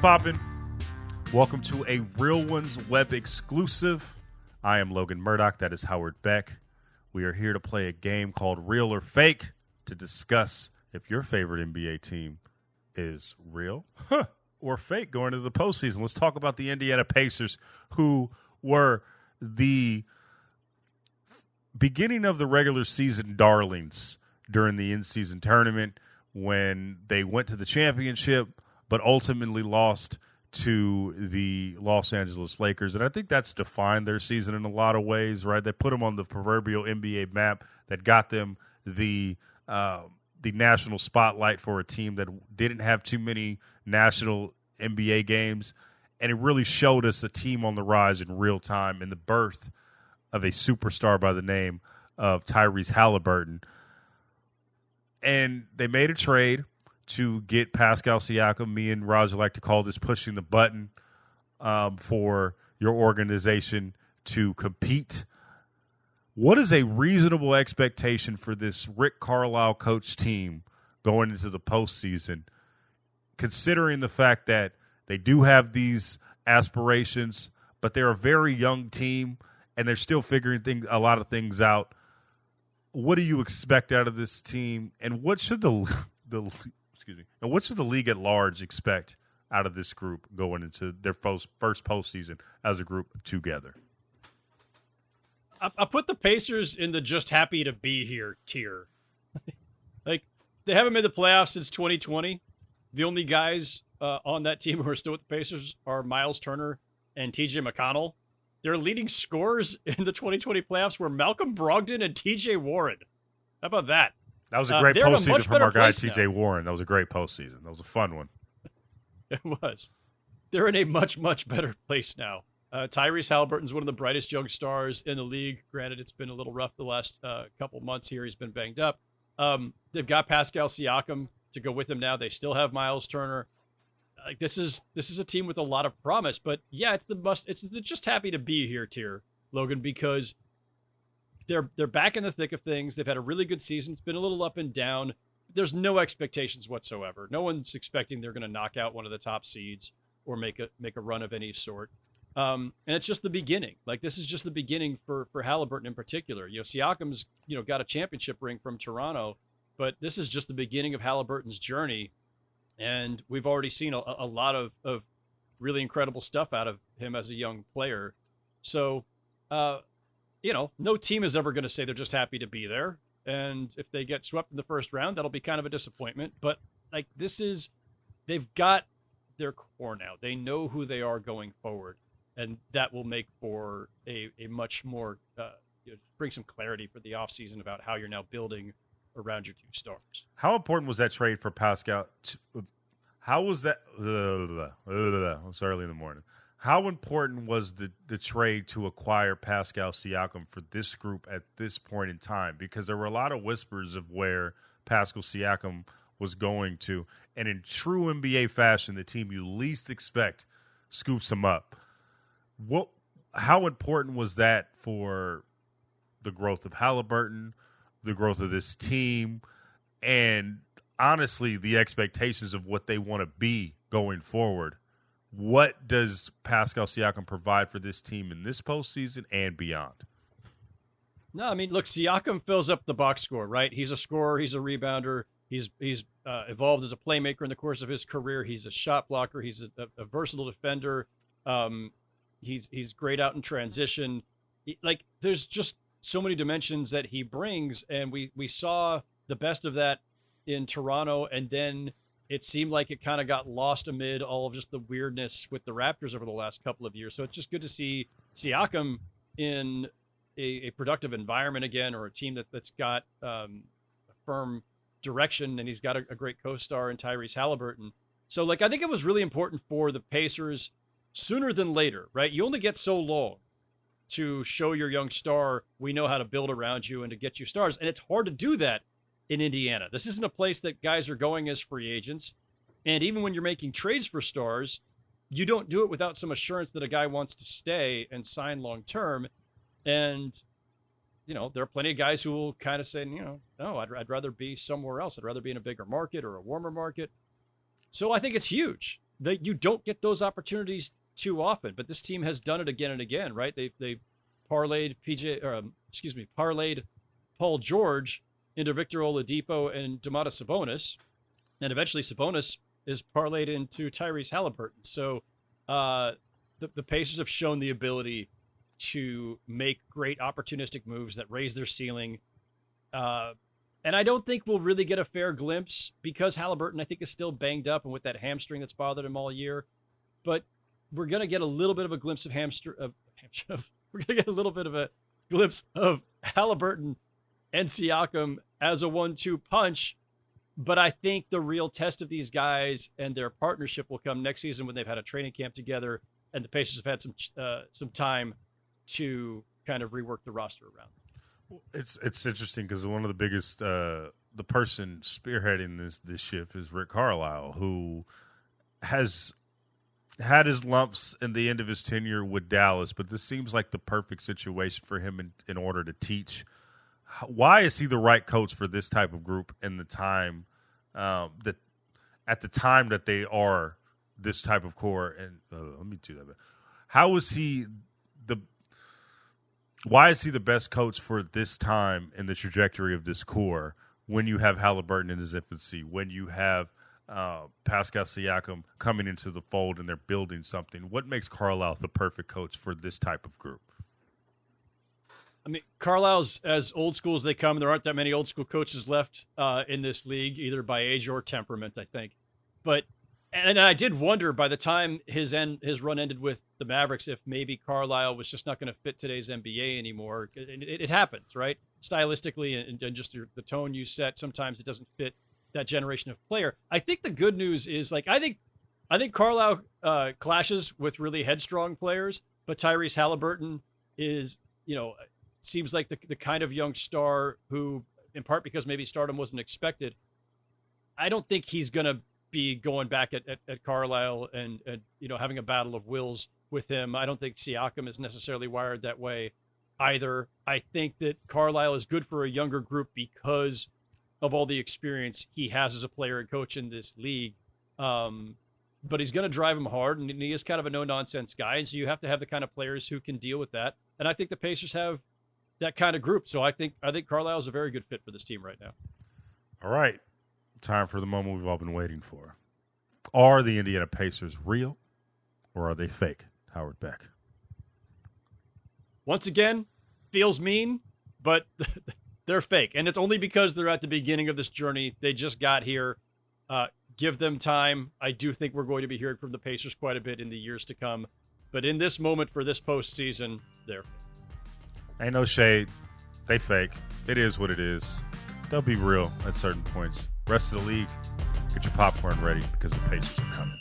poppin'? Welcome to a Real Ones web exclusive. I am Logan Murdoch. That is Howard Beck. We are here to play a game called Real or Fake to discuss if your favorite NBA team is real or fake going into the postseason. Let's talk about the Indiana Pacers, who were the beginning of the regular season darlings during the in-season tournament when they went to the championship but ultimately lost to the Los Angeles Lakers. And I think that's defined their season in a lot of ways, right? They put them on the proverbial NBA map that got them the national spotlight for a team that didn't have too many national NBA games. And it really showed us a team on the rise in real time in the birth of a superstar by the name of Tyrese Halliburton. And they made a trade to get Pascal Siakam. Me and Roger like to call this pushing the button for your organization to compete. What is a reasonable expectation for this Rick Carlisle coach team going into the postseason, considering the fact that they do have these aspirations, but they're a very young team and they're still figuring a lot of things out? What do you expect out of this team, and what should the league at large expect out of this group going into their first postseason as a group together? I put the Pacers in the just happy to be here tier. Like, they haven't made the playoffs since 2020. The only guys on that team who are still with the Pacers are Miles Turner and TJ McConnell. Their leading scorers in the 2020 playoffs were Malcolm Brogdon and TJ Warren. How about that? That was a great postseason from our guy, TJ now. Warren. That was a great postseason. That was a fun one. It was. They're in a much, much better place now. Tyrese Halliburton's one of the brightest young stars in the league. Granted, it's been a little rough the last couple months here. He's been banged up. They've got Pascal Siakam to go with him now. They still have Miles Turner. Like, this is a team with a lot of promise. But yeah, it's the just happy to be here tier, Logan, because they're back in the thick of things. They've had a really good season. It's been a little up and down. There's no expectations whatsoever. No one's expecting they're going to knock out one of the top seeds or make a run of any sort. And it's just the beginning. Like, this is just the beginning for Halliburton in particular. You know, Siakam's got a championship ring from Toronto, but this is just the beginning of Halliburton's journey. And we've already seen a lot of really incredible stuff out of him as a young player. So, no team is ever going to say they're just happy to be there. And if they get swept in the first round, that'll be kind of a disappointment. But like, they've got their core now. They know who they are going forward. And that will make for a much more, bring some clarity for the offseason about how you're now building around your two stars. How important was that trade for Pascal? How was that? It's early in the morning. How important was the trade to acquire Pascal Siakam for this group at this point in time? Because there were a lot of whispers of where Pascal Siakam was going to. And in true NBA fashion, the team you least expect scoops him up. How important was that for the growth of Halliburton, the growth of this team, and honestly, the expectations of what they want to be going forward? What does Pascal Siakam provide for this team in this postseason and beyond? No, I mean, look, Siakam fills up the box score, right? He's a scorer. He's a rebounder. He's evolved as a playmaker in the course of his career. He's a shot blocker. He's a versatile defender. He's great out in transition. There's just so many dimensions that he brings, and we saw the best of that in Toronto, and then it seemed like it kind of got lost amid all of just the weirdness with the Raptors over the last couple of years. So it's just good to see Siakam in a productive environment again, or a team that's got a firm direction, and he's got a great co-star in Tyrese Halliburton. So, I think it was really important for the Pacers sooner than later, right? You only get so long to show your young star, we know how to build around you and to get you stars. And it's hard to do that in Indiana. This isn't a place that guys are going as free agents. And even when you're making trades for stars, you don't do it without some assurance that a guy wants to stay and sign long-term. And, there are plenty of guys who will kind of say, no, I'd rather be somewhere else. I'd rather be in a bigger market or a warmer market. So I think it's huge that you don't get those opportunities too often. But this team has done it again and again, right? They parlayed parlayed Paul George into Victor Oladipo and Domantas Sabonis, and eventually Sabonis is parlayed into Tyrese Halliburton. So the Pacers have shown the ability to make great opportunistic moves that raise their ceiling. And I don't think we'll really get a fair glimpse because Halliburton, I think, is still banged up and with that hamstring that's bothered him all year. But we're going to get a little bit of a glimpse of we're going to get a little bit of a glimpse of Halliburton and Siakam as a 1-2 punch. But I think the real test of these guys and their partnership will come next season when they've had a training camp together and the Pacers have had some time to kind of rework the roster around. It's interesting because one of the biggest the person spearheading this shift is Rick Carlisle, who has had his lumps in the end of his tenure with Dallas, but this seems like the perfect situation for him in order to teach. Why is he the right coach for this type of group in the time that at the time that they are this type of core? And let me do that. How is he why is he the best coach for this time in the trajectory of this core when you have Halliburton in his infancy, when you have Pascal Siakam coming into the fold and they're building something? What makes Carlisle the perfect coach for this type of group? I mean, Carlisle's as old school as they come. There aren't that many old school coaches left in this league, either by age or temperament, I think. But and I did wonder by the time his run ended with the Mavericks if maybe Carlisle was just not going to fit today's NBA anymore. It happens, right? Stylistically and just the tone you set, sometimes it doesn't fit that generation of player. I think the good news is, like, I think Carlisle clashes with really headstrong players, but Tyrese Halliburton is, seems like the kind of young star who, in part because maybe stardom wasn't expected, I don't think he's going to be going back at Carlisle and having a battle of wills with him. I don't think Siakam is necessarily wired that way either. I think that Carlisle is good for a younger group because of all the experience he has as a player and coach in this league. But he's going to drive him hard, and he is kind of a no-nonsense guy, and so you have to have the kind of players who can deal with that. And I think the Pacers have that kind of group. So I think Carlisle is a very good fit for this team right now. All right. Time for the moment we've all been waiting for. Are the Indiana Pacers real or are they fake? Howard Beck. Once again, feels mean, but they're fake. And it's only because they're at the beginning of this journey. They just got here. Give them time. I do think we're going to be hearing from the Pacers quite a bit in the years to come. But in this moment for this postseason, they're fake. Ain't no shade. They fake. It is what it is. They'll be real at certain points. Rest of the league, get your popcorn ready because the Pacers are coming.